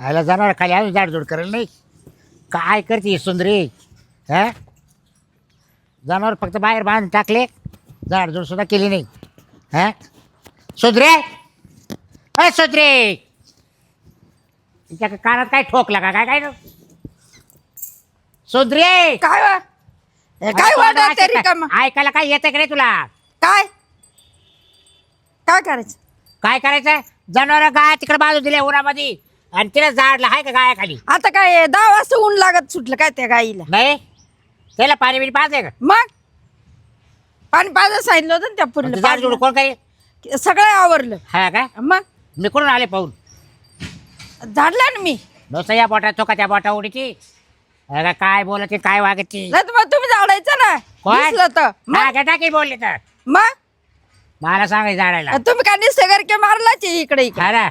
आयला जाणार खाली अजून झाडझूड करेल नाही. काय करते सुंदरी? हा, जनावर फक्त बाहेर बांधून टाकले, झाडझूड सुद्धा केली नाही. हा, सुंदरे, अय सुंदरे, तिच्या कानात काय ठोकला का काय? काय सुंदरे, काय वा? हे काय वाटत तरी का मग? ऐकायला काय येतं का रे तुला? काय काय करायचं? काय करायचं? जनावर गाय तिकडे बाजू दिल्या उन्हामध्ये आणि तिला झाडला आहे का गायाखाली? आता काय 10 वाजता ऊन लागत सुटलं काय त्या गाईला? नाही, त्याला पाणी बिणी पाजते का? मग पाणी पाजायला सांगितलं होतं ना त्या मग ते झाडझूड पुरीला. कोण काही? सगळं आवरलं. हा का? मग मी कुठून आले पाहून? झाडलं ना मी. नुसतं या बोटात तो का त्या बोटा उडीची? अगं काय बोलते काय वागते? नाही तर मग तुम्ही झाडायचं ना दिसलं तर. मग टाकी बोलले तर मग मला सांगायचं झाडायला. तुम्ही काय निस्ते करके मारलाच आहे इकडे इकडे. खरं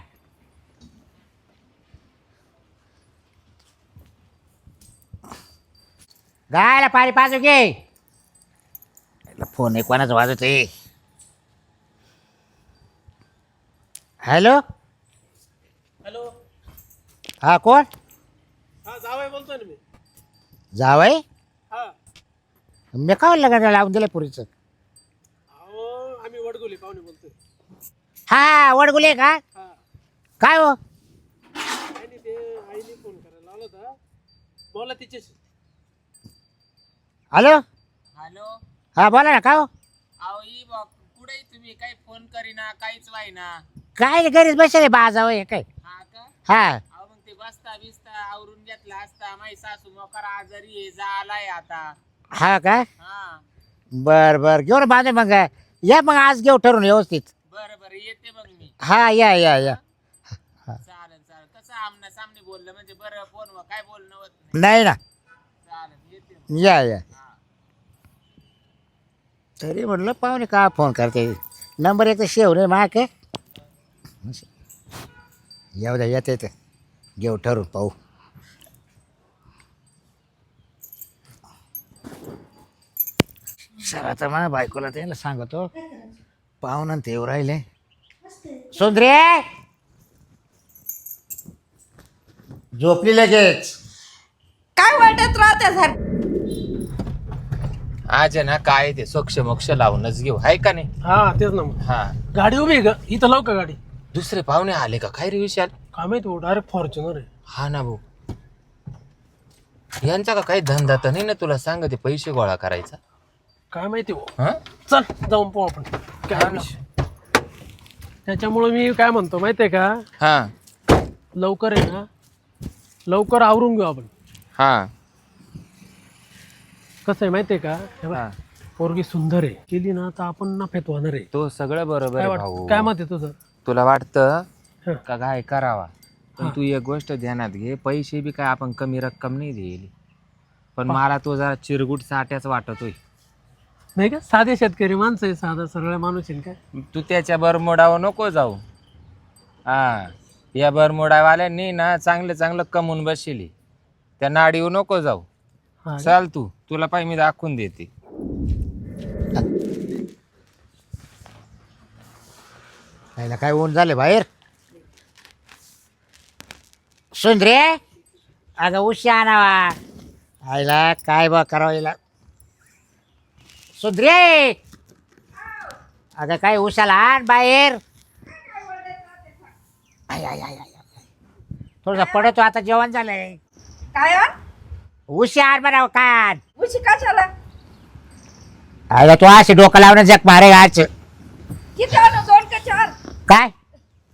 गायला पाणी पाजू घे. फोन एक कोणाचा वाजत आहे? Hello hello. हा, कोण? हा जावई बोलतोय ना मी. जावय? हा. मी का लग्न लावून दिलं पुरीचं? अहो आम्ही वडगुले पाहुणे बोलतोय. हा, वडगुले का? हा. काय हो? काय नाही ते आईने फोन करायला लावला होता. बोला तिच्याशी. Hello, hello. हा बोला ना. का हो? अहो ई बा कुठे तुम्ही काही फोन करीना काहीच व्हायना. काय घरीच बसले बाजावय काय? हा का? हा, अहो मग ते बसता बिस्ता आवरून घेतला असता. माझी सासू मोकार आजारी आहे झालाय आता. हा का? हा बर बर, घेऊ ना बांधे मग. या मग आज घेऊ ठरवून व्यवस्थित. बरं बरं येते मग मी. हा, या या या. चालेल चालेल. कसं आमना सामने बोललं म्हणजे बरं फोनवर काय बोलणं होत नाही. नाही ना, चालेल येते मग. या या. हा. तरी म्हटलं पाहुणे का फोन करते? नंबर एक तर शेव रे मा काय. येऊ द्या, येते तर घेऊ ठरवून पाहू. सर आता मला बायकोला त्याला सांगतो, पाहुणा ते येऊ राहिले. सुंदरे झोपली लगेच. काय वाटत राहते सर? आज आहे ना काय ते सोक्ष मोक्ष लावूनच घेऊ आहे का नाही. हा तेच ना मग. हा गाडी उभी आहे का इथं? लाव का गाडी? दुसरे पाहुणे आले का काय रे विशाल? काय माहिती हो, डायरेक्ट फॉर्च्युनर आहे. हा ना भाऊ, यांचा का काही धंदा तर नाही ना तुला सांगते पैसे गोळा करायचा? काय माहिती हो. हा चल जाऊन पाहू आपण काय विषय. त्याच्यामुळे मी काय म्हणतो माहितीये का, हा लवकर आहे ना लवकर आवरून घेऊ आपण. हा कसं आहे माहितीये का, हे बघ, हा. पोरगी सुंदर आहे, केली ना तर आपण नफ्यात होणार आहे. तो सगळं बरोबर काय आहे वाटत भाऊ. काय मत आहे तुझं? तुला वाटतं हं. का काय करावा, पण हा. तू एक गोष्ट ध्यानात घे, पैसे बी काय आपण कमी रक्कम नाही दिली, पण मला तो जरा चिरगुट साठ्याच वाटतोय. नाही का, साधे शेतकरी माणसं आहे, साधा सरळ माणूस आहे काय. तू त्याच्या बरमोडावर नको जाऊ. हा, या बरमोडावाल्यांनी ना चांगलं चांगलं कमवून बसली, त्या नाडीवर नको जाऊ. हा. चाल तू, तुला पाय मी दाखवून देते. आईला काय ऊन झाले बाहेर. सुंदरे अगं उशी आणावा. आईला काय बा करावं हिला. सुंदरे अगं काय उशाला आण बाहेर. आय आय आय आय. थोडंसं पडतो आता, जेवण झालंय. काय हो? उशी आण बनाव कान. उशी कशाला? आईला तू असे डोकं लावणं जग मारे आज. किती आणू? 2 का 4? काय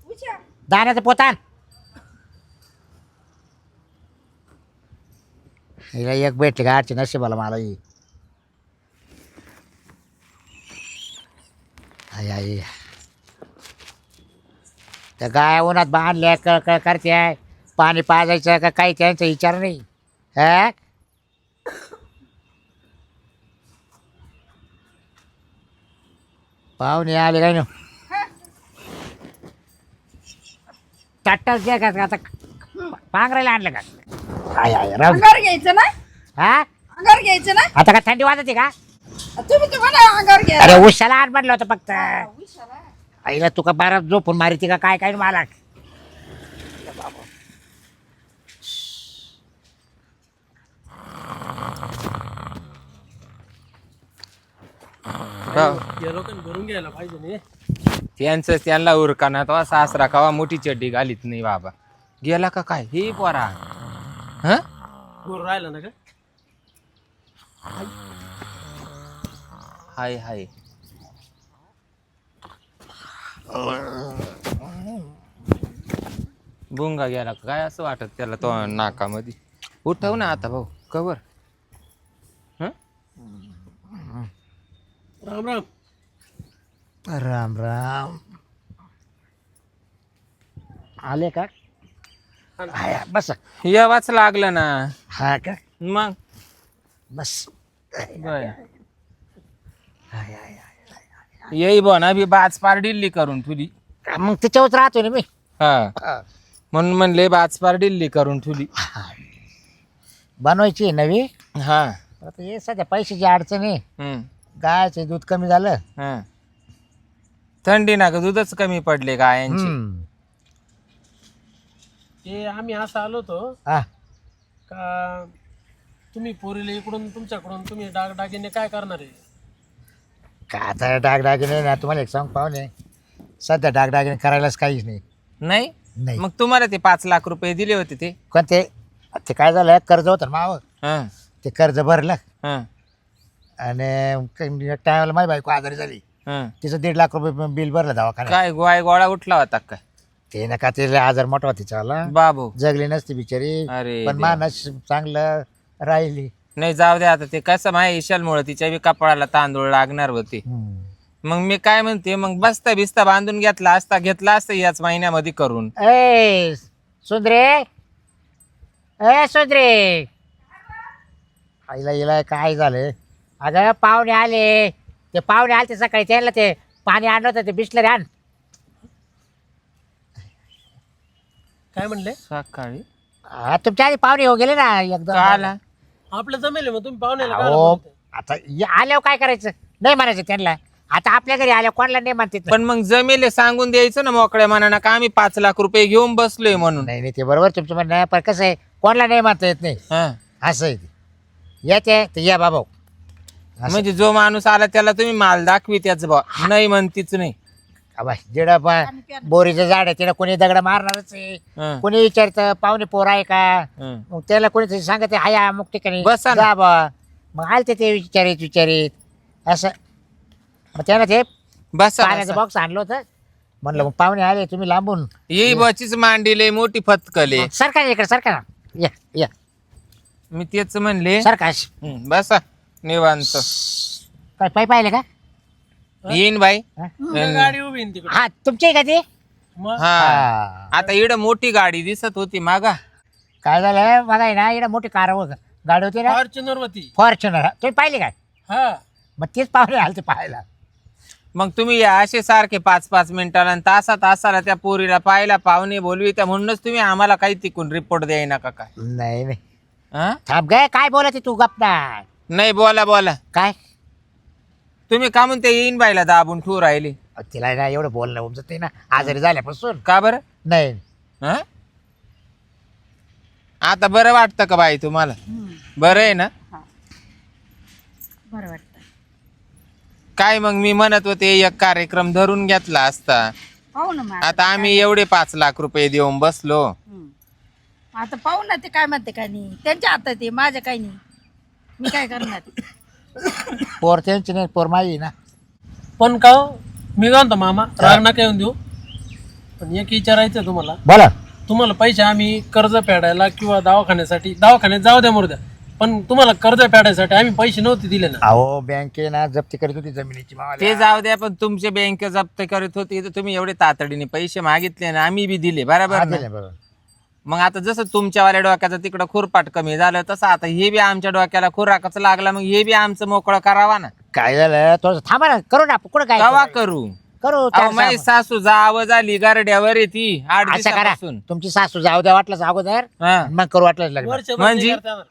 उशा दाण्याचं पोतान. हिला एक भेटली का आजची नशिबाला मला ही. आई आई त्या गाय उन्हात बांधल्या कळ करते आहे. पाणी पाजायचं का काही त्यांचा विचार नाही. हा पाहुणे आले काय ना ताटच घ्या का आता पांघरायला आणलं का? आय आय राहू दे. अंगार घ्यायचं ना? हा अंगार घ्यायचं ना? आता का थंडी वाजते का? तुम्ही तर म्हणा अंगार घ्या. अरे उशाला आण म्हटलं होतं फक्त. उशाला. आईला तुका बारा झोपून मारिती का काय काय मला. या लोकांनी भरून घ्यायला पाहिजे नाही. त्यांचं त्यांना उरकाना तो सासरा कावा मोठी चड्डी घालीत नाही बाबा. गेला का काय हे पोरा? हा भरून राहिला ना का? हाय हाय. बुंगा गेला का काय असं वाटत त्याला तो नाकामध्ये. उठव ना आता भाऊ कवर. हं? राम राम. राम राम. आले का? आया, बस. यावाच लागलं ना. हा का? मग बस. बर येई बना बी बाज पार डिल्ली करून ठुली. मग त्याच्यावरच राहतोय ना मी. हा म्हणून म्हणले बाज पार डिल्ली करून ठुली. बनवायची आहे नवी. हा आता हे सध्या पैशाची अडचण आहे. हम्म गायचे दूध कमी झालं. हा थंडी ना का दूधच कमी पडले गायांची. हम्म. ते आम्ही असं आलो होतो हा का तुम्ही पोरीला इकडून तुमच्याकडून तुम्ही डागडागिने काय करणार आहे? का आता डागडागिने ना तुम्हाला एक सांग पाहुणे, सध्या डागडागिने करायलाच काहीच नाही. नाही नाही. मग तुम्हाला ते 5 लाख रुपये दिले होते ते. कोणते? ते काय झालं, कर्ज होतं ना मावं. हा ते कर्ज भरलं हा आणि टायमाला माझी बायको आजारी झाली. हा तिचं 1.5 लाख रुपये बिल भरलं दवाखान्यात. काय गोळा उठला होता काय? ते नका, ते आजार मोठा होता तिच्यावाला. बाबू जगली नसती बिचारी. अरे पण देवा. मानस चांगलं राहिली. नाही जाऊ दे आता. ते कसं माझ्या ईशालमुळे तिच्या बी कपाळाला तांदूळ लागणार होते. मग मी काय म्हणते, मग बस्ता बांधून घेतला असता याच महिन्यामध्ये करून. ए सुंदरे, ए सुंदरे, आईला इला काय झालं? अगं पाहुणे आले. ते पाहुणे आले ते सकाळी, त्यांना ते पाणी आणलं होतं, ते बिस्लरी आण. काय म्हणले? सकाळी हा, तुमच्या आधी पाहुणे हो गेले ना एकदम. आला आपलं जमेल मग तुम्ही पाहुण्याला काय अहो, बोलताय? आता आल्यावर काय करायचं? नाही म्हणायचं त्यांना. आता आपल्या घरी आल्या कोणाला नाही म्हणते. पण मग जमेले सांगून द्यायचं ना मोकळ्या मनानं का आम्ही 5 लाख रुपये घेऊन बसलोय म्हणून. नाही नाही, ते बरोबर तुमचं म्हणणं आहे, पण कसं आहे, कोणाला नाही म्हणता येत नाही. हा असं आहे ते. येते तर या बाबा. म्हणजे जो माणूस आला त्याला तुम्ही माल दाखवी त्याच बा. नाही म्हणतीच नाही. जेडा बोरीचं झाड आहे त्याला कोणी दगड मारणारच आहे. हं, कोणी विचारतं पाहुणे पोर आहे का, हं. मग त्याला कोणी सांगत हाय अमुक ठिकाणी बसा ना. जा बा. मग आलते ते विचारित असं. मग त्याला ते बसा पाण्याचं बसा. बॉक्स आणलं होतं. म्हणलं मग पाहुणे आले तुम्ही लांबून. येई बचीच मांडीले मोठी फतकले. सरकार इकडे सरकार या या मी तेच म्हणले. सरकार. बसा निवांत. काय पाय पाहिले का? येईन बाई. तुमची गाडी उभी आहे ना तिकडे. हा तुमची आहे का ती? मग हा हा. आता इकडं मोठी गाडी दिसत होती मागा. काय झालं बघा आहे ना, इकडे मोठी कार गाडी होती ना, फॉर्च्युनर होती. फॉर्च्युनर. तुम्ही पाहिली काय? हा मग तेच पाहुणे आलते पाहायला. मग तुम्ही या असे सारखे 5-5 मिनिटाला आणि तासाला त्या पोरीला पाहायला पाहुणे बोलवी त्या, म्हणूनच तुम्ही आम्हाला काही तिकून रिपोर्ट द्याय नका काय? नाही नाही, हा? थांब गे, काय बोलत तू गप्पा? नाही बोला काय तुम्ही का म्हणते येईन बाईला दाबून ठेवू राहिली? तिला ना एवढं बोलणं उमजत नाही ना आजारी झाल्यापासून. का बरं? नाही हा? आता बरं वाटतं का बाई तुम्हाला? बरं आहे ना? बरं वाटतं. काय मग मी म्हणत होते एक कार्यक्रम धरून घेतला असता. पाहू ना मग आता आम्ही एवढे 5 लाख रुपये देऊन बसलो. आता पाहू ना ते काय म्हणते काय नाही, त्यांच्या हातात आहे, माझ्या काही नाही. मी काय करणार? पोर त्यांची नाही, पोर माझी ना. पण का हो? मी काय म्हणतो मामा, राग नका येऊन देऊ. पण एक विचारायचं तुम्हाला. बोला. तुम्हाला पैसे आम्ही कर्ज फेडायला किंवा दवाखान्यासाठी, दवाखान्यात जाऊ द्या मुर्द्या, पण तुम्हाला कर्ज फेडायसाठी आम्ही पैसे नव्हते दिले ना. अहो बँके ना जप्ती करीत होती जमिनीची मावाला. ते जाऊ द्या, पण तुमचे बँक जप्त करत होती तर तुम्ही एवढे तातडीने पैसे मागितले ना, आम्ही बी दिले हा, बरोबर दिले, ना? बरोबर. मग आता जसं तुमच्यावाल्या डोक्याचं तिकडं खुरपाट कमी झालं तसं आता हे बी आमच्या डोक्याला खुराकच लागला. मग हे बी आमचं मोकळं करावा ना. काय झालं थोडं थांबा ना, करू ना आपण. कुठं काय कवा करू? करू अहो, चार माझी सहा- सासू जावं झाली गारड्यावर येते 8 असं करा, दिवसापासून. तुमची सासू जाऊ द्या वाटलं अगोदर, हा. मग करू वाटलं लग्न. वर्षभर म्हणजे? नाही करता येणार.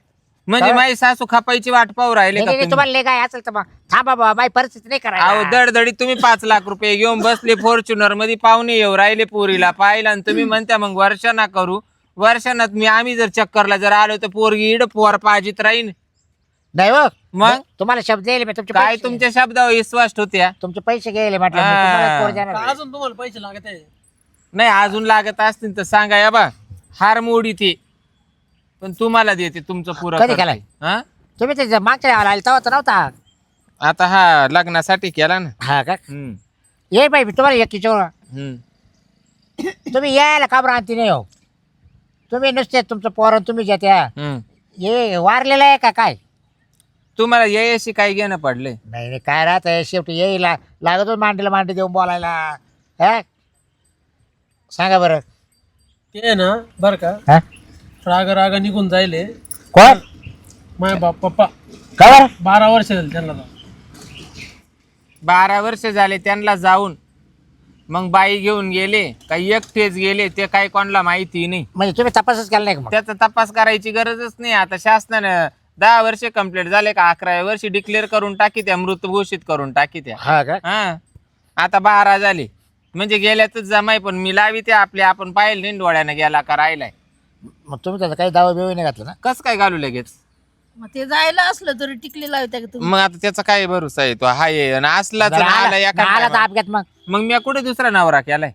म्हणजे माझी सासू खापायची वाट पाहू राहिले नाही, का नाही, तुम्ही? तुम्हाला लय काय असेल तर मग थांबा बाबा, माझी परिस्थिती नाही अहो करायला. दडदडी तुम्ही 5 लाख रुपये घेऊन बसले फॉर्च्युनर मध्ये, पाहुणे येऊ राहिले पोरीला पाहिला आणि तुम्ही म्हणता मग वर्षाना करू. वर्षानात आम्ही जर चक्करला जर आलो तर पोरगी इड पोर पाहिजेत राहीन. नाही हो मग? तुम्हाला शब्द द्यायला मी तुमचे काय पैसे- तुमच्या शब्दावर विश्वास होत्या तुमचे पैसे घ्यायले म्हटलं मी हा. तुम्हाला पोर देणार का आहे. अजून तुम्हाला पैसे लागत आहे? नाही अजून लागत असतील तर सांगा या बा हार मोडी ते पण तुम्हाला देते तुमचं पुरं कधी करते. केलाय? हा तुम्ही ते मागच्या वेळेला आले तेव्हा तर नव्हता आता हा लग्नासाठी केला ना हा का हम्म, ये बाई तुम्हाला एक किचोर हम्म. तुम्ही यायला का आणती नाही हो तुम्ही नुसते तुमचं पोरण तुम्ही ज्या त्या हम्म. ये वारलेलं आहे का काय तुम्हाला यायशी काय घेणं पडलंय नाही नाही काय राहत आहे शेवटी येईला लागतो मांडीला मांडी देऊन बोलायला हा सांगा बरं ते ना बर का हा राग राग निघून जायले कोण माझ्या बाप पप्पा का बरं 12 वर्ष झाले त्यांना जाऊन. 12 वर्ष झाले त्यांना जाऊन मग बाई घेऊन गेले काही एकटेच गेले ते काही कोणाला माहिती नाही म्हणजे तुम्ही तपासच केला नाही का मग त्याचा तपास करायची गरजच नाही आता शासनानं 10 वर्ष कंप्लीट झाले का 11व्या वर्षी डिक्लेअर करून टाकी त्या मृत घोषित करून टाकी त्या हा का हा आता 12 झाले म्हणजे गेल्यातच जमाय पण मी लावी ते आपले आपण पाहिलं नाही डोळ्यानं गेला का राहिलाय मग तुम्ही त्याचा काही दावा बिवा नाही घातला ना कस काय घालू लगेच मग ते जायला असलं तरी टिकली लावते का तुम्ही मग आता त्याचा काय भरोसा आहे तो हाय आणि असला तर बरं, आला एका आला तर time. अपघात मग मग मी कुठे दुसरा नवरा केलाय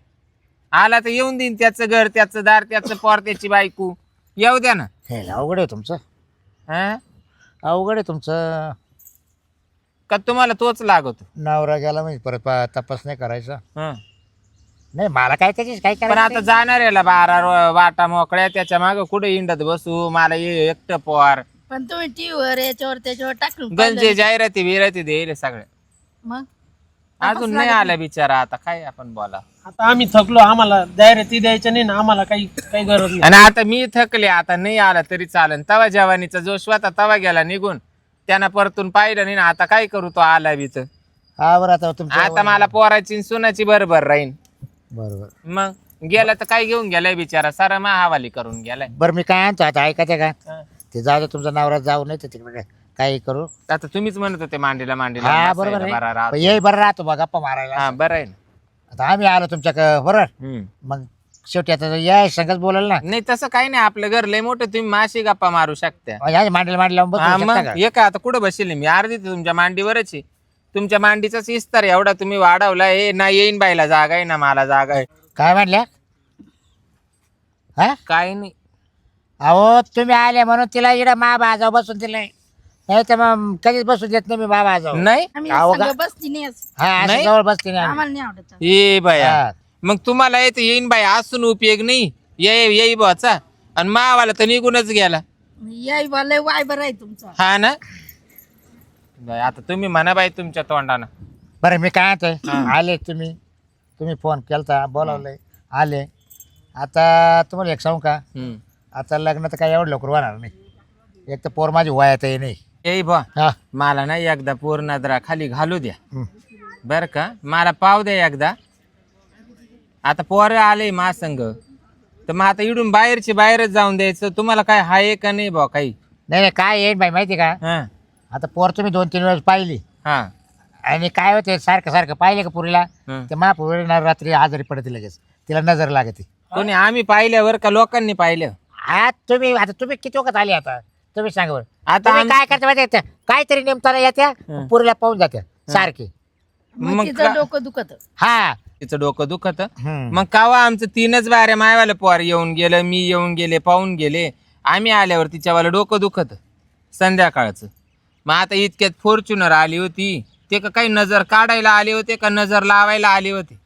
आला तर येऊन देईन त्याचं घर त्याचं दार त्याचं पोर त्याची बायको येऊ द्या ना हे अवघड आहे तुमचं हा अवघड आहे तुमचं का तुम्हाला तोच लागतो नवरा गेला म्हणजे परत तपास नाही करायचा हं. नाही मला काय त्याची काय पण आता करायचं जाणार याला 12 वाटा मोकळ्या त्याच्या माग कुठे इंडत बसू मला ये एकटं पोर पण तुम्ही टीव्हीवर याच्यावर त्याच्यावर टाकून पाहिलं. गंजे जाहिराती बिराती देईल सगळे मग अजून नाही आला बिचारा आता काय आपण बोला आता आम्ही थकलो आम्हाला ती द्यायच्या नाही ना आम्हाला काही काही गरज नाही. आणि आता मी थकले आता नाही आला तरी चालन तवा जवानीचा जोश होता तवा गेला निघून त्यांना परतून पाहिलं नाही ना आता काय करू तो आला बी तर हा बरं आता तुमच्या आता मला पोराची आणि सुनाची बरोबर राहीन बरोबर मग गेला तर काय घेऊन गेलाय बिचारा सारा हवाली करून गेलाय बरं मी काय आणतो आता ऐकायचं का हा. ते जाऊ दे तुमचा नवरा जाऊ नाही तर तिकडे काही करू आता तुम्हीच म्हणत होते मांडीला मांडीला हा बसायला बरोबर बरा आहे राहतो. पण येई बरं राहतो बा गप्पा मारायला हा बरं आहे ना आता आम्ही आलो तुमच्या बरोबर हम्म. मग शेवटी आता या संगच बोलाल ना नाही तसं काही नाही आपलं घर लय मोठं तुम्ही माशी गप्पा मारू शकता या मांडीला मांडी लावून हा बसू मग शकता का? ये का आता कुठं बसेल मी अर्धी तर तुमच्या मांडीवरच आहे तुमच्या मांडीचाच इस्तार आहे, एवढा तुम्ही वाढवला हे ना येईन बाईला जागा आहे ना मला जागा आहे काय म्हणल्या हा काय नाही अहो तुम्ही आले म्हणून तिला इकडे मा बाजाव बसून दिलंय नाही तर मग कधीच बसून देत नाही मी बाबा जाऊ नाही आम्ही अहो का? संग बसती नाही असं. हा असं नाही? जवळ बसते नाही आम्ही. आम्हाला नाही आवडत ये बाया हा. मग तुम्हाला येत येईन बाई असून उपयोग नाही येई बाचा आणि मावाला तर निघूनच गेला याय लय वाय बरं आहे तुमचा हा ना बाई, आता तुम्ही म्हणा बाई तुमच्या तोंडानं बरं मी काय म्हणतोय आले तुम्ही फोन केलता बोलावलंय आले आता तुम्हाला एक सांगू का हम्म. आता लग्न तर काय एवढं लवकर होणार नाही एक तर पोर माझी वयात आहे नाही येई बा हा मला ना एकदा पूर्ण द्रा खाली घालू द्या हं. बर का मला पाव द्या एकदा आता पोरं आले महासंघ तर मग आता इडून बाहेरच जाऊन द्यायचं तुम्हाला काय हाय का नाही बा काही नाही नाही काय येईल बाई माहिती का हा आता पोर तुम्ही 2-3 वेळेस पाहिली हा आणि काय होते सारखं पाहिले का पुरीला हं. ते महापुरी रात्री आजारी पडते लगेच तिला नजर लागते कोणी आम्ही पाहिल्यावर का लोकांनी पाहिलं आता तुम्ही किती वखत आले आता तुम्ही सांगा बरं आता तुम्ही काय करता माहिती आहे का? काहीतरी नेमताना येत्या पुरीला पाहून जात्या सारखे मग मग तिचं डोकं दुखत हा तिचं डोकं दुखत हं. मग कावा आमचं 3च बाऱ्या मायवाले पोर येऊन गेलं मी येऊन गेले पाहून गेले आम्ही आल्यावर तिच्यावाला डोकं दुखत संध्याकाळचं मग आता इतक्यात फॉर्च्युनर आली होती ते का काही नजर काढायला आले होते का नजर लावायला आले होते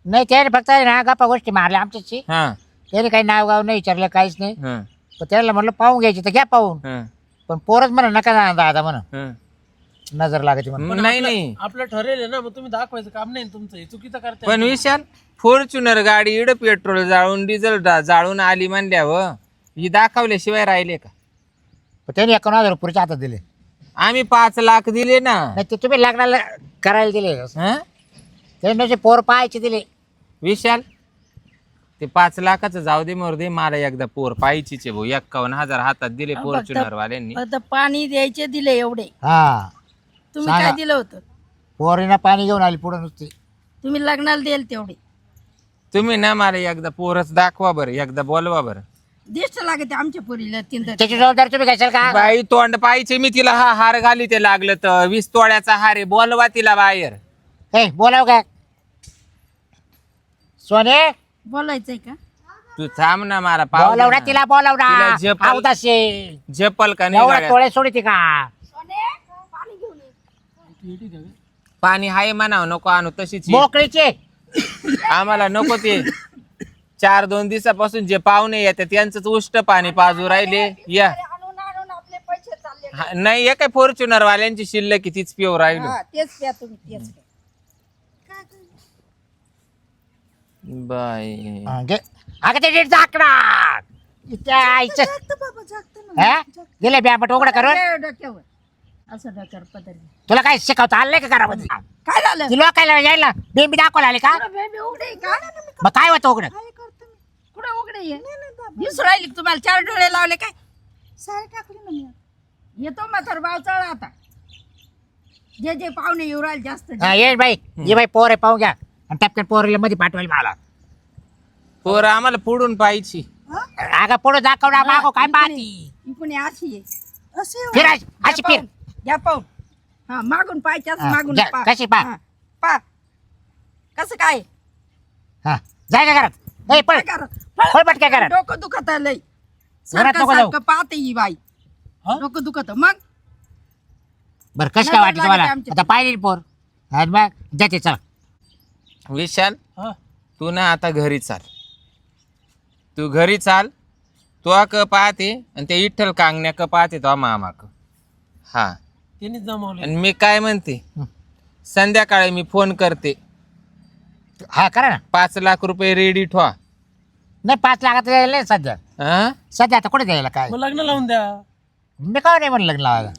नाही त्याने फक्त ना गप्पा गोष्टी मारल्या आमच्याशी हा त्याने काही नाव गाव नाही विचारलं काहीच नाही हा पण त्याला म्हटलं पाहून घ्यायची तर घ्या पाहून हा पण पोरच म्हणा नका ना दादा म्हणा हा. नजर लागते म्हणा मग नाही नाही आपलं ठरेल आहे ना मग तुम्ही दाखवायचं काम नाही ना तुमचं हे चुकीचं करताय पण विशाल फॉर्च्युनर गाडी इड पेट्रोल जाळून डिझेल जाळून आली म्हणल्यावर ही दाखवल्याशिवाय राहिले का पण त्याने 51,000 पुरीच्या हातात दिले आम्ही 5 लाख दिले ना नाही ते तुम्ही लग्नाला करायला दिले हा त्याने पोर पाहायचे दिले विशाल ते 5 लाखाचं जाऊ दे मोर दे मला एकदा पोर पाहिजेच आहे भाऊ 51,000 हातात दिले फॉर्च्युनर वाल्यांनी फक्त पाणी द्यायचे दिले एवढे हा तुम्ही सांगा. काय दिलं होतं पोरीनं पाणी घेऊन आली पुढे नुसती तुम्ही लग्नाला द्याल तेवढे तुम्ही ना मला एकदा पोरच दाखवा बरं एकदा बोलवा बरं दिष्ट लागते आमच्या पोरीला तीन त्याची जबाबदारी तुम्ही घ्याल का? बाई तोंड पाहिजे मी तिला हा हार घाली ते लागलं तर 20 तोळ्याचा हार आहे बोलवा तिला बाहेर. ए बोलाव का सोने? बोलायचंय का? तू थांब ना मला बोलाव ना तिला, बोलाव तिला ना. झेपल- अवदासे झेपल का नाही एवढा गाड्या? तोळे सोडते का? पाणी घेऊन ये. पाणी हाय म्हणाव नको आणू तशीच ये. मोकळीचे आम्हाला नको ते 4-2 दिवसापासून जे पाहुणे येतात त्यांचंच उष्ट पाणी पाजू राहिले या. आणून आणून आपले पैसे चालले. हा, नाही हे काय फॉर्च्युनर वाल्यांची शिल्लक की तीच पिऊ राहिलो. हा, तेच प्या तुम्ही तेच प्या. बाई अगं ते नीट झाकणार गेले बॅपट उघडा करून. डोक्यावर असं डोक्यावर पदरी. तुला काय शिकवतो आलं का घरामध्ये? काय झालं? ती लोकायला यायला बेंबी दाखवायला आले का? बेबी उघडे का? मग काय होतं उघड? कुठे उघडे ये? दिसू राहिली का तुम्हाला? 4 डोळे लावले काय? साडी टाकली ना मी. येतो म्हातार भाव चढा आता. जे जे पाहुणे येऊ राहिले जास्त. ये बाई ये बाई पोर आहे पाहू घ्या आणि टपक्यात पोरीला मध्ये पाठवायला मला. पोर आम्हाला पुढून पाहिजे. अगं पुढे दाखवणार मागो काय पाहती? इकडे अशी आहे. असे फिर अशी फिर. घ्या पाहून. हा मागून पाहायच्याच हा, मागून जा, पहा. कशी पहा? हा, पहा. कसं काय? हा जाय का घरात? ए पळ काय करा? पळ पटक्या घरात. डोकं दुखत आलंय. घरात नको जाऊ. सारखं पाहते ही बाई. हा? डोकं दुखत मग बरं कशी काय नजर वाटली तुम्हाला? लागते आमच्या. आता पाहिली ना पोर आणि मग जाते चला. विशाल हा तू ना आता घरी चाल. तू घरी चाल. तो क पाहते आणि ते विठ्ठल कांगण्या क पाहते तो मामा क. हा त्यांनीच जमावले. आणि मी काय म्हणते संध्याकाळी मी फोन करते. हा करा ना. 5 लाख रुपये रेडी ठेवा. नाही 5 लाखात द्यायला नाही सध्या. हा? सध्या आता कुठे द्यायला काय? मग लग्न लावून द्या. मी का नाही म्हणलं लग्न लावायला?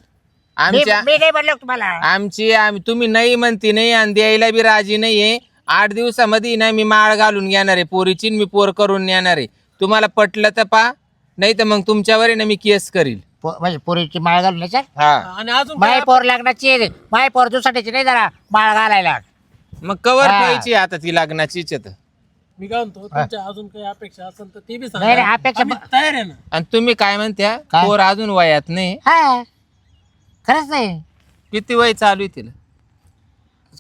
आमच्या मी नाही म्हणलं तुम्हाला. आम्ही तुम्ही नाही म्हणते नाही आणि द्यायला बी राजी नाहीये. 8 दिवसामध्ये ना मी माळ घालून घेणार आहे पोरीची मी पोर करून नेणार आहे. तुम्हाला पटलं तर पा नाही तर मग तुमच्यावर आहे ना मी केस करील. म्हणजे पोरीची माळ घालून नाही सर. हा आणि अजून माय काय पोर लग्नाची आहे. माय पोर दुसऱ्याची नाही जरा माळ घालायला. मग कवर हा. ठेवायची आता ती लग्नाचीच आहे तर. मी काय म्हणतो तुमच्या अजून काही अपेक्षा असेल तर ते बी नाही, नाही, सांगा. अपेक्षा आम्ही तयार आहे ना. आणि तुम्ही काय म्हणत्या काय? पोर अजून वयात नाही. हा खरंच नाही. किती वय चालू आहे तिला?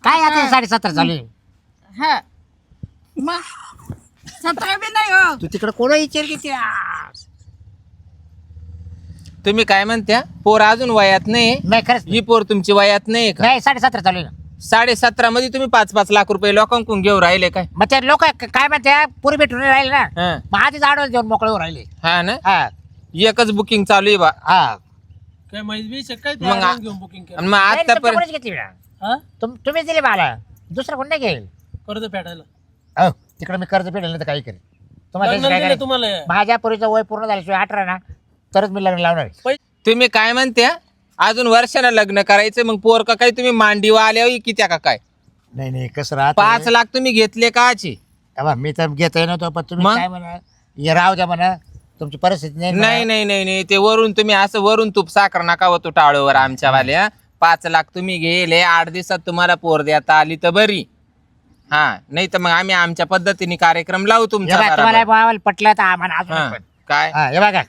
काय आता 17.5 चालू आहे. हा मग 17 बी नाही हो. तू तिकडे कोण विचार किती? तुम्ही काय म्हणत्या पोर अजून वयात नाही. नाही खरंच नाही. ही पोर तुमची वयात नाही का? नाही 17.5 चालू आहे ना. 17.5 मध्ये तुम्ही 5-5 लाख रुपये लोकांकडून घेऊन राहिले काय? मग ते लोक काय म्हणते पुरी भेटून नाही राहिले ना. हा. मग आधीच आडवल देऊन मोकळे होऊन राहिले. हा ना हा एकच बुकिंग चालू आहे बा. हा काय माहिती बी काय ते मग advance घेऊन बुकिंग केलं. आणि मग नाही, आतापर्यंत तुमच्याकडेच घेतली ना. हा तुम्हीच दिली मला. दुसरं कोण नाही घेईल. कर्ज फेडायला. हो तिकडे मी कर्ज फेडेल नाही तर काही करेल. तुम्हाला लग्न त्याचं काय दिलं करायचं? तुम्हाला. माझ्या पोरीचं वय पूर्ण झाल्याशिवाय 18 ना तरच मी लग्न लावणार आहे. तुम्ही काय म्हणत्या अजून वर्षाला लग्न करायचं मग पोर का काय तुम्ही मांडीवा आल्यावर कित्या का काय? नाही नाही कसं राहत 5 लाख तुम्ही घेतले काची? मी तर घेतोय नव्हतो पण तुम्ही मग? काय म्हणा हे राहू द्या म्हणा तुमची परिस्थिती नाही नाही नाही नाही नाही ते वरून तुम्ही असं वरून तूप साखर नका होतो टाळूवर आमच्या वाल्या. 5 लाख तुम्ही गेले 8 दिवसात तुम्हाला पोर देता आली तर बरी. हा नाही तर मग आम्ही आमच्या पद्धतीने कार्यक्रम लावू तुमच्या तुम्हाला बरोबर. भावाला पटलं तर आम्हाला हा, अजून पण. काय हा हे बघा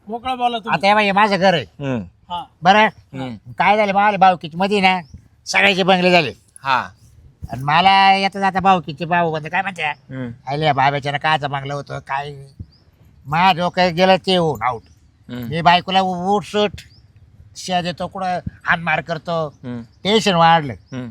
मोकळा बोला तुम्ही. आता हे बघा, हे माझं घर आहे हम्म, हा बरं. हम्म. काय झालं मला भाऊकीच्या मध्ये ना सगळ्याचे बंगले झाले हा आणि मला येता जाता भाऊकीचे भाऊ बंद काय म्हणते हम्म, आले बाबाच्या ना कायचं बंगलं होतं काय माझ्या डोक्यात गेलं ते होऊन आऊट. हम्म, मी बायकोला उठ सुट शिया देतो कुठं हानमार करतो. हम्म, टेन्शन वाढलं. हम्म,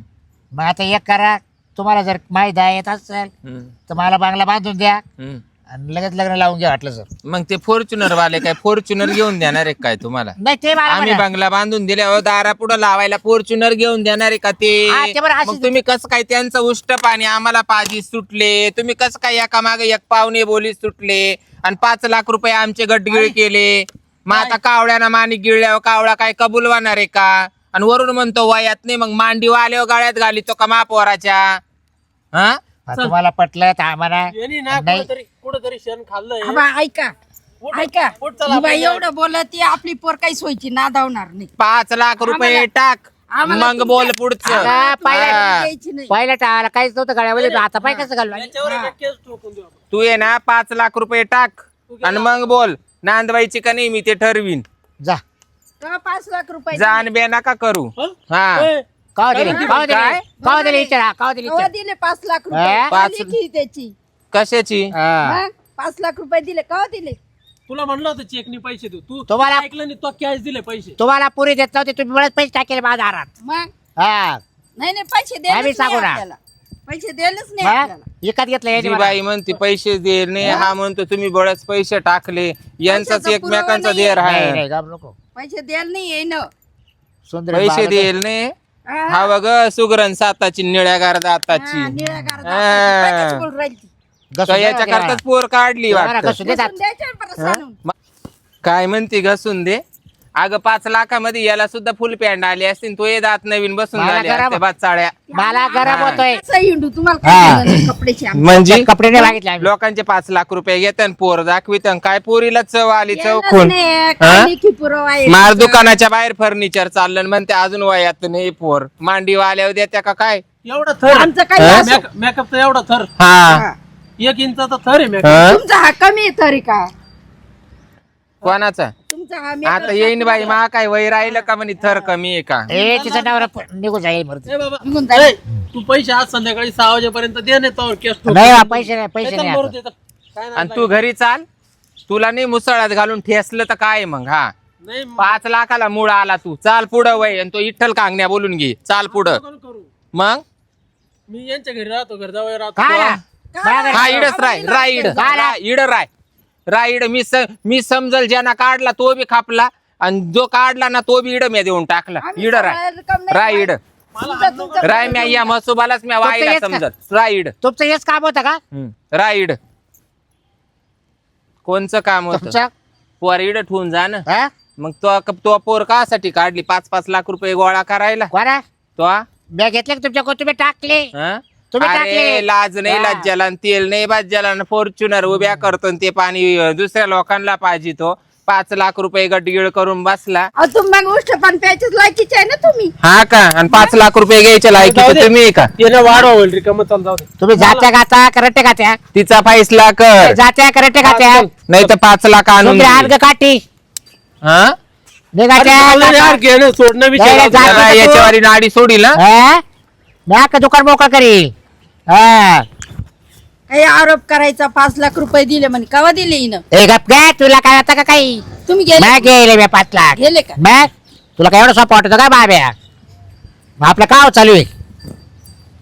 मग आता एक करा तुम्हाला जर माहीत आहे येत असेल हम्म, तर मला बांगला बांधून द्या हम्म. आणि लगेच लग्न लावून घ्या वाटलं सर. मग ते फॉर्च्युनर वाले काय फॉर्च्युनर घेऊन देणार आहे काय तुम्हाला? नाही ते मला आम्ही म्हणा. बंगला बांधून दिल्यावर दारा पुढे लावायला फॉर्च्युनर घेऊन देणार आहे का हा, ते? ते बरं मग अशीच- तुम्ही कसं काय त्यांचं उष्ट पाणी आम्हाला पाजी सुटले? तुम्ही कसं काय एका मागे एक पाहुणे बोली सुटले आणि 5 लाख रुपये आमचे गटगिळ केले? मग आता कावळ्याना माणिक गिळल्यावर कावळा काय कबूल होणार आहे का? आणि वरून म्हणतो वयात नाही मग मांडीवर आल्यावर गाळ्यात घाली तो का महापौराच्या? हा हा, तुम्हाला पटलं तर आम्हाला यांनी ना नाही. कुठेतरी शेण खाल्लंय. हा बा, ऐका ऐका उठ चला ही बाई आपण एवढं बोलत ती आपली पोर काही सोयची नादावणार नाही. 5 लाख रुपये आम्हाला- टाक आम्हाला मग बोल पुढचं. आता पहिल्या हा. द्यायची नाही. पहिल्या टाळाला काहीच नव्हतं गळ्यामध्ये आता पाय कसं घालू याच्यावर एक केस ठोकून देऊ आपण. तू ये ना 5 लाख रुपये टाक आणि मग बोल. नांदवायची का नाही मी ते ठरवीन. जा. का 5 लाख रुपये जाण बे नका करू. हं? हा ए, काव दिले काय? काव दिले काय? काव दिले विचारा काव दिले केव्हा विचारा. दिले 5 लाख रुपये? हा? आली की त्याची कशाची? हा. मग 5 लाख रुपये दिले केव्हा दिले? तुला म्हणलं होतं चेकनी पैसे देऊ, तू तुम्हाला- ऐकलं नाही, तो कॅश दिले पैसे. तुम्हाला पुरी देत नव्हते तुम्ही बरेच पैसे टाकेले माझ्या दारात. मग हा नाही पैसे आम्ही द्यायलाच सांगू नाही ना. आपल्याला. पैसे द्यायलाच नाही हा? आपल्याला. विकत घेतलं याने जी मला. बाई म्हणते पैसे दे नाही, हा म्हणतो तुम्ही बळच पैसे टाकले. यांचाच पैशाचा पुरावा एकमेकांचा नाहीये. देर नाही आहे. नाही घाबरू नको. पैसे द्यायला नाही येईन. सुंदर पैसे देईल नाही. हा बघ सुगरण साताची निळ्या दाताची. निळ्या गारात हा. आपण काय कशी बोलून राहिली ती? तो याच्या करताच पोर काढली वाटत. कसं देतात बसून द्यायच्या ना परत सांगून. काय म्हणते घसून दे. अगं 5 लाखामध्ये याला सुद्धा फुल पॅन्ट आली असती, तो ये दात नवीन बसून मला झाले गरम- असते बाचाळ्या. मला गरम होतोय. कसं हिंडू तुम्हाला हा. काय झालं नाही कपड्याची आमची? म्हणजे कपडे नाही मागितले आम्ही. लोकांचे 5 लाख रुपये घेतात पोर दाखवित काय पोरीला चव आली चव येणंच खून. नाही, खाली की पुरावा आहे. मार दुकानाच्या बाहेर फर्निचर चाललं आणि म्हणते अजून वयात नाही पोर. मांडी आल्यावर देत्या का काय? एवढा थर आमचं काही असो. मेकअपचा एवढा थर, हा 1 इंचाचा थर आहे मेकअप. हा? तुमचा हा कमी आहे तरी का? कोणाचा? तुमचा हा आता येईन बाई मा काय वय राहिलं का म्हणे थर कमी आहे का? ए तिचा नवरा निघून जाईल मरत. ए बाबा, निघून जाईल. ए, तू पैसे आज संध्याकाळी 6 वाजेपर्यंत दे नाही तर केस ठोक. नाही बा, पैसे नाही पैसे त्याच्यात नाही बरोबर आता. देतात. काय नाही आणि तू घरी चाल. तुला नाही मुसळात घालून ठेसलं तर काय मग? हा नाही 5 लाखाला मूळ आला तू. चाल पुढं वय आणि तो इठ्ठल कांगण्या बोलून घे. चाल पुढं. नको करू. मग मी यांच्या घरी राहतो, घर जावं राहतो. काय ना? हा इडच राय. राईड मी समजल ज्यांना काढला तो बी खापला आणि जो काढला ना तो बी इड मी देऊन टाकला. आम्ही इड राय सगळ्या रक्कम नाही राईड तुमचं- राय म्या या मसोबालाच म्या वायला हेच का? समजत. राईड तुमचं हेच काम होतं का राईड कोणचं काम होतं? तुमचं पोर इड ठेवून जा ना. हा? मग तो पोर कासाठी काढली 5-5 लाख रुपये गोळा करायला कोणा तो हा? बॅग घेतले का तुमच्या तुम्ही टाकले हा? तुम्ही अरे टाकले. लाज नाही हा. लज्जाला आणि तेल नाही भाज्याला फॉर्च्युनर उभ्या करतो आणि ते पाणी दुसऱ्या लोकांना पाहिजे. तो 5 लाख रुपये गडगिळ करून बसला. अहो, तुम्ही मग उष्ट पण प्यायचीच लायकीचे आहे ना तुम्ही. हा का? आणि 5 लाख रुपये घ्यायचे जाऊ लायकी दे. तुम्ही आहे का? ये ना वाढवा होईल रिकामं, चाल जाऊ दे. तुम्ही जात्या गाता करटे गात्या तिचा 5 लाख जात्या करटे गात्या नाही तर 5 लाख आणून तुमच्या दे. आडग काठी हा? अरे चाललं यार, घे ना, सोडणं नाही, नाही, विचार. जा. जरा याच्यावारी नाडी सोडील ना. मी अख्खं दुकान मोकळं करील. हा काही आरोप करायचा 5 लाख रुपये दिले म्हणे केव्हा दिले हिनं? ए गप गे तुला काय आता का काही तुम्ही गेले मॅग गेले मी 5 लाख गेले का? मॅग तुला काय एवढं सोपं वाटतं का बाब्या मग आपलं काय चालू आहे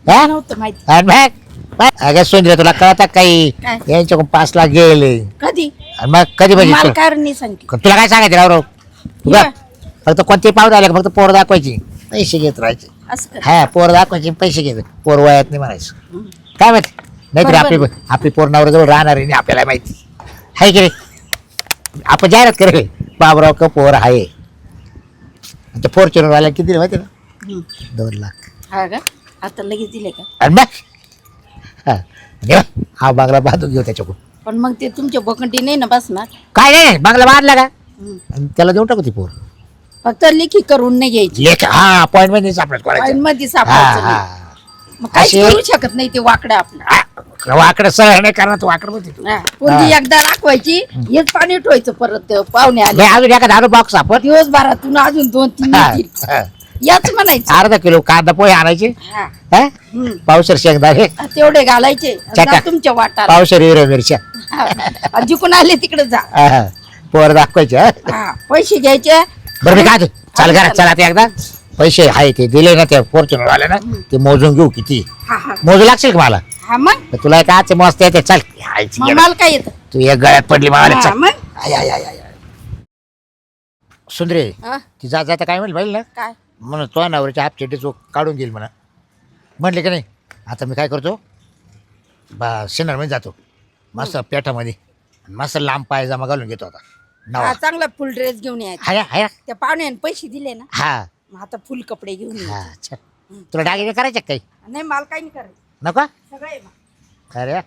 हा? नव्हतं माहिती. आणि मॅग अगं सुंदर तुला कळत काही काय? यांच्याकडून 5 लाख गेले कधी आणि मग कधी मला म्हणजे कारण नाही सांगितलं. तुला काय सांगायचं राव तू या. फक्त कोणते पाव आले फक्त पोर दाखवायची पैसे घेत राहायचे असं कर. हा पोर दाखवायचे पैसे घ्यायचे पोर वयात नाही म्हणायचं काय माहिती नाहीतरी बरोबर. आपली पोर नवऱ्याजवळ राहणार आहे नाही आपल्याला माहिती आहे की नाही आपण जाहिरात करेल बाबराव का पोर आहे फॉर्च्युनर वाला किती दिले माहिती ना 2 लाख हा का? आता लगेच दिले का? आणि मग हा बांगला बांधून घेऊ त्याच्याकडून पण मग ते तुमच्या बोकंटी नाही ना बसणार. काय नाही बांगला बांधला का आणि त्याला देऊन टाकू ती पोर फक्त लिखी करून नाही घ्यायची. लेख हा अपॉइंटमेंट नाही सापडत कोणाची. मध्ये हा सापडायचं नाही. हा मग काहीच अशी- करू शकत नाही ते वाकडं आपलं. वाकडं सरळ नाही करणार तू वाकडं म्हणते तू हा. पोरगी एकदा राखवायची हेच पाणी ठेवायचं परत पाहुणे आले नाही, अजून एका 10 बॉक्स आपण दिवसभरातून अजून 2-3 येतील. याच म्हणायचं. अर्धा किलो कांदा पोहे आणायचे हा. हा? हम्म. पावशेर शेंगदाणे तेवढे घालायचे चटा. जा तुमच्या वाटाला. पावशेर हिरव्या मिरच्या हा. जिकून आले तिकडे जा. हा. पोर दाखवायचे हा? हा. पैसे घ्यायचे. बरं मी काय म्हणतो, चाल घरात चला ते एकदा पैसे आहे ते दिले ना त्या फॉर्च्युनर वाले ना ते मोजून घेऊ किती हा हा मोजू लागशील का मला हा मग तर तुला काय मस्त येते चल हायची मग येडं. मला काय येतं? तू एक गळ्यात पडली मला हा, चल मग आय, आय, आय, आय, आय. सुंदरे हा, ती जाता काय म्हणेल पाहिजे ना काय म्हणून तो नवऱ्याच्या हाफ चेटी चोक काढून घेईल म्हणा म्हणले की नाही आता मी काय करतो सिन्नरमध्ये जातो मस्त पेठामध्ये मस्त लांब पायजामा घालून घेतो आता हा, नवा चांगला फुल ड्रेस घेऊन यायचा. हाया हाया त्या पाहुण्याने पैसे दिले ना हा मग आता फुल कपडे घेऊन हा यायचे. चल तुला डागिने करायचे का काही नाही मला काही नाही करायचं नको सगळं आहे मग. अरे